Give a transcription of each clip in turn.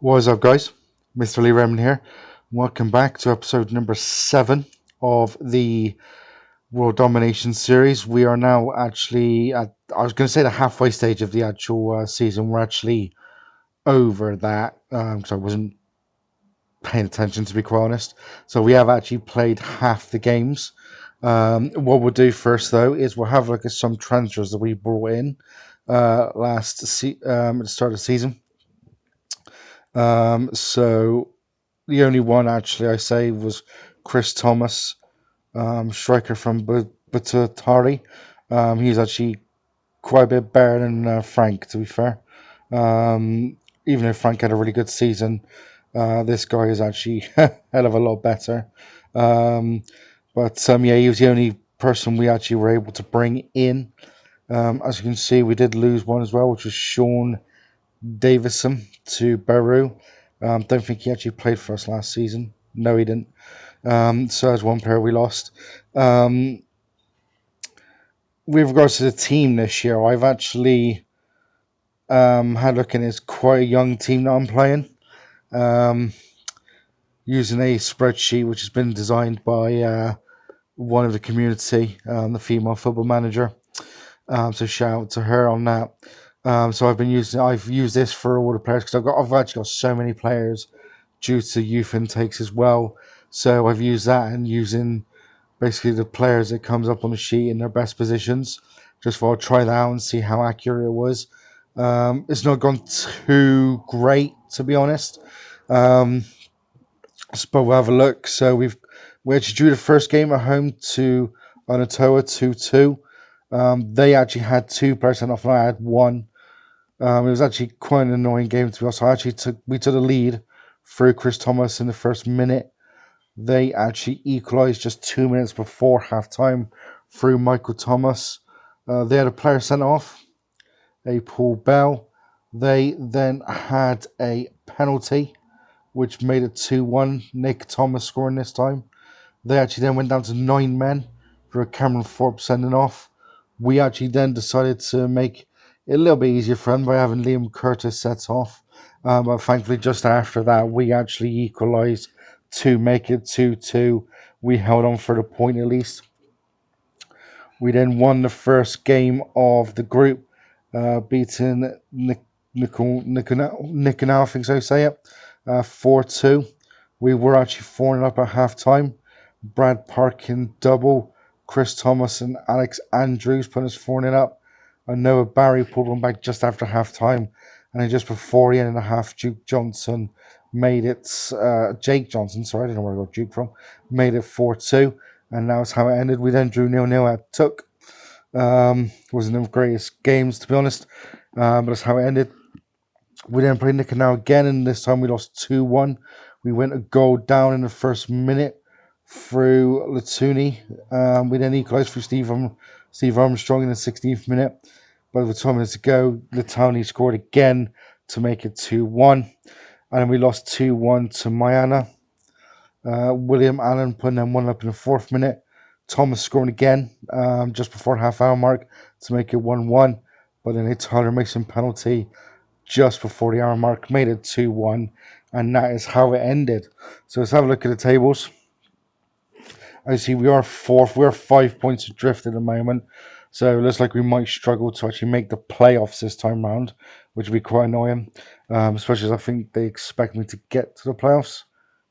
What's up, guys? Mr. Lee Raymond here. Welcome back to episode number 7 of the World Domination series. We are now actually at, I was going to say, the halfway stage of the actual season. We're actually over that because I wasn't paying attention, to be quite honest. So we have actually played half the games. What we'll do first, though, is we'll have a look at some transfers that we brought in at the start of the season. So the only one actually I say was Chris Thomas, striker from Bututari. He's actually quite a bit better than Frank, to be fair. Even though Frank had a really good season, this guy is actually a hell of a lot better. But yeah, he was the only person we actually were able to bring in. As you can see, we did lose one as well, which was Sean Davison to Baru. Don't think he actually played for us last season. No, he didn't. So that's one player we lost. With regards to the team this year, I've actually had a look, and it's quite a young team that I'm playing. Using a spreadsheet which has been designed by one of the community, the female football manager. So shout out to her on that. So I've used this for all the players because I've actually got so many players due to youth intakes as well. So I've used that and using basically the players that comes up on the sheet in their best positions. Just for I'll try that out and see how accurate it was. It's not gone too great, to be honest. But we'll have a look. So we actually drew the first game at home to Onatoa 2-2. They actually had 2 players sent off and I had 1. It was actually quite an annoying game, to be honest. We took the lead through Chris Thomas in the first minute. They actually equalised just 2 minutes before halftime through Michael Thomas. They had a player sent off, a Paul Bell. They then had a penalty, which made it 2-1. Nick Thomas scoring this time. They actually then went down to 9 men for a Cameron Forbes sending off. We actually then decided to make it a little bit easier for them by having Liam Curtis set off. But thankfully, just after that, we actually equalised to make it 2-2. We held on for the point at least. We then won the first game of the group, beating Nicanau, I think so say it, 4-2. We were actually 4 up at half time. Brad Parkin double, Chris Thomas and Alex Andrews put us 4 up. And Noah Barry pulled one back just after half time. And then just before the end of the half, Jake Johnson, sorry, I don't know where I got Duke from, made it 4-2. And that's how it ended. We then drew 0-0 at Took. Wasn't the greatest games, to be honest, but that's how it ended. We then played Nicanau again, and this time we lost 2-1. We went a goal down in the first minute through Latuni. We then equalised through Steve Armstrong in the 16th minute. By the time minutes to go, Latuni scored again to make it 2-1. And then we lost 2-1 to Mayana. William Allen putting them 1 up in the 4th minute. Thomas scoring again just before half-hour mark to make it 1-1. But then a Tyler Mason penalty just before the hour mark made it 2-1. And that is how it ended. So let's have a look at the tables. As you see, we are 4th. We're 5 points adrift at the moment. So it looks like we might struggle to actually make the playoffs this time round, which would be quite annoying. Especially as I think they expect me to get to the playoffs.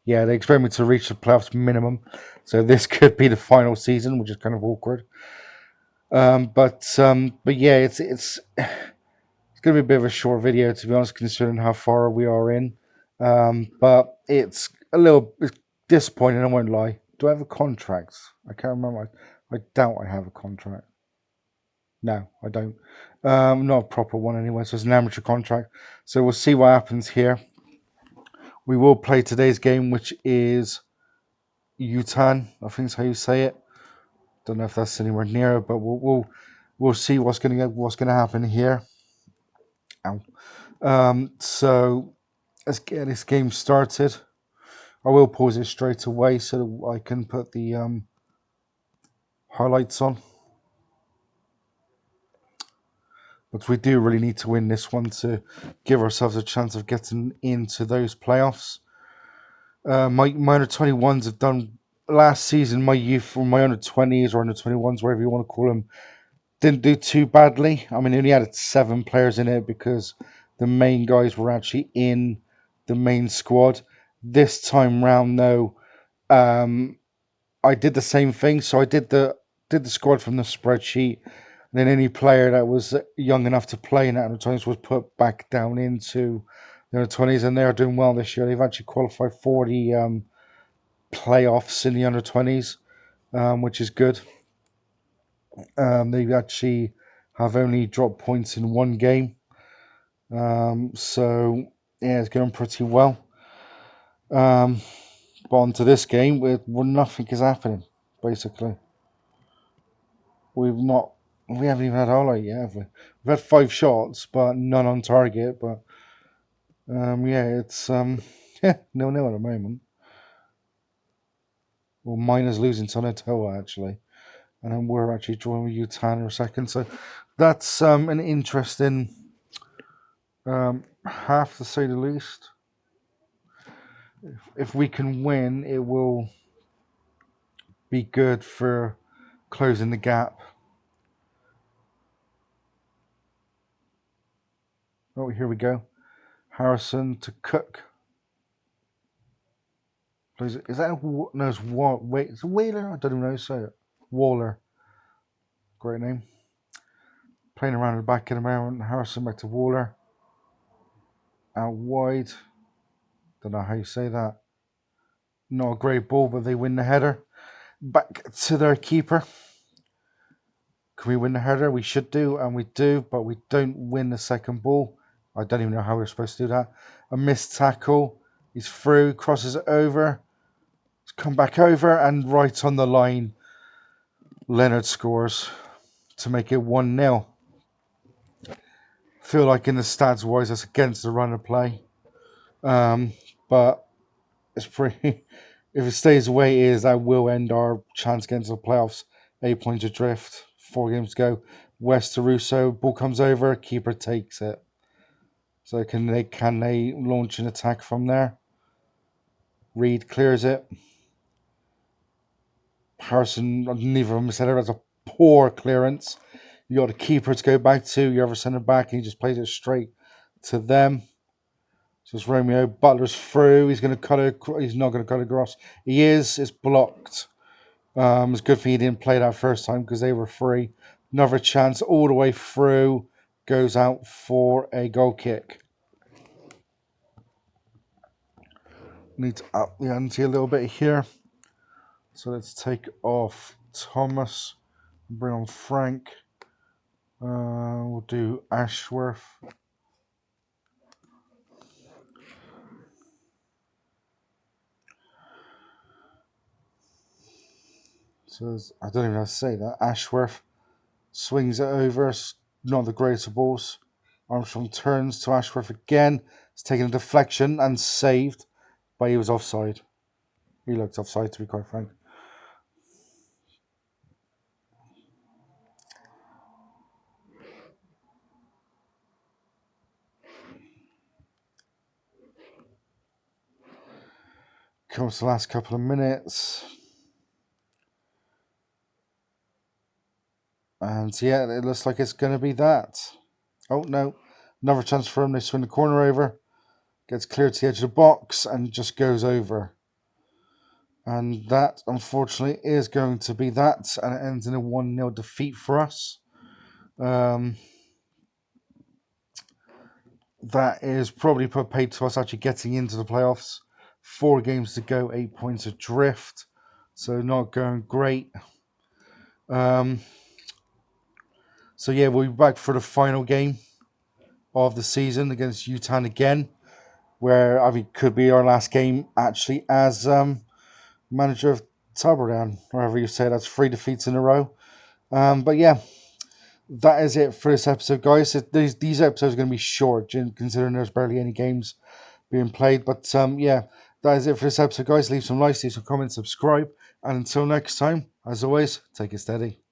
Yeah, they expect me to reach the playoffs minimum. So this could be the final season, which is kind of awkward. But yeah, it's going to be a bit of a short video, to be honest, considering how far we are in. But it's a little disappointing, I won't lie. Do I have a contract? I can't remember. I doubt I have a contract. No, I don't. Not a proper one anyway, so it's an amateur contract. So we'll see what happens here. We will play today's game, which is Utan. I think is how you say it. Don't know if that's anywhere near it, but we'll see what's gonna happen here. Ow. So let's get this game started. I will pause it straight away so that I can put the highlights on. But we do really need to win this one to give ourselves a chance of getting into those playoffs. My under 21s have done last season. My youth, or my under 20s or under 21s, whatever you want to call them, didn't do too badly. I mean, they only had 7 players in it because the main guys were actually in the main squad. This time round, though, um, I did the same thing. So I did the squad from the spreadsheet. And then any player that was young enough to play in that under 20s was put back down into the under 20s, and they're doing well this year. They've actually qualified for the playoffs in the under 20s, which is good. They actually have only dropped points in one game. So, yeah, it's going pretty well. But on to this game, where nothing is happening, basically. We've not, we haven't even had a highlight yet, have we? We've had 5 shots, but none on target. But, yeah, it's, yeah, 0-0 at the moment. Well, Miners losing to Natoa, actually. And then we're actually drawing with Utah in a second. So that's an interesting half, to say the least. If we can win, it will be good for closing the gap. Oh, here we go. Harrison to Cook. Is that no? It's wait. It's a Wheeler. I don't even know how to say it. Waller. Great name. Playing around the back of the mountain. Harrison back to Waller. Out wide. Don't know how you say that. Not a great ball, but they win the header. Back to their keeper. Can we win the header? We should do, and we do, but we don't win the second ball. I don't even know how we're supposed to do that. A missed tackle. He's through, crosses it over. He's come back over, and right on the line, Leonard scores to make it 1-0. Feel like in the stats wise, that's against the run of play. But it's pretty. If it stays the way it is, that will end our chance against the playoffs. 8 points adrift. 4 games to go. West to Russo. Ball comes over. Keeper takes it. So can they launch an attack from there? Reed clears it. Harrison, neither of them said it. That's a poor clearance. You got the keeper to go back to. You ever send it back, and he just plays it straight to them. So it's Romeo. Butler's through. He's going to cut it. He's not going to cut it across. He is. It's blocked. It's good for he didn't play that first time because they were free. Another chance all the way through. Goes out for a goal kick. Need to up the ante a little bit here. So let's take off Thomas. Bring on Frank. We'll do Ashworth. So I don't even know how to say that. Ashworth swings it over. It's not the greatest of balls. Armstrong turns to Ashworth again. It's taken a deflection and saved, but he was offside. He looked offside, to be quite frank. Comes the last couple of minutes. And yeah, it looks like it's going to be that. Oh, no. Another chance for him. They swing the corner over. Gets clear to the edge of the box and just goes over. And that, unfortunately, is going to be that. And it ends in a 1-0 defeat for us. That is probably put paid to us actually getting into the playoffs. 4 games to go, 8 points adrift. So not going great. So yeah, we'll be back for the final game of the season against Utah again, where I mean could be our last game actually as manager of Tuberdown, wherever you say. That's 3 defeats in a row. But yeah, that is it for this episode, guys. These episodes are going to be short, considering there's barely any games being played. But yeah, that is it for this episode, guys. Leave some likes, leave some comments, subscribe, and until next time, as always, take it steady.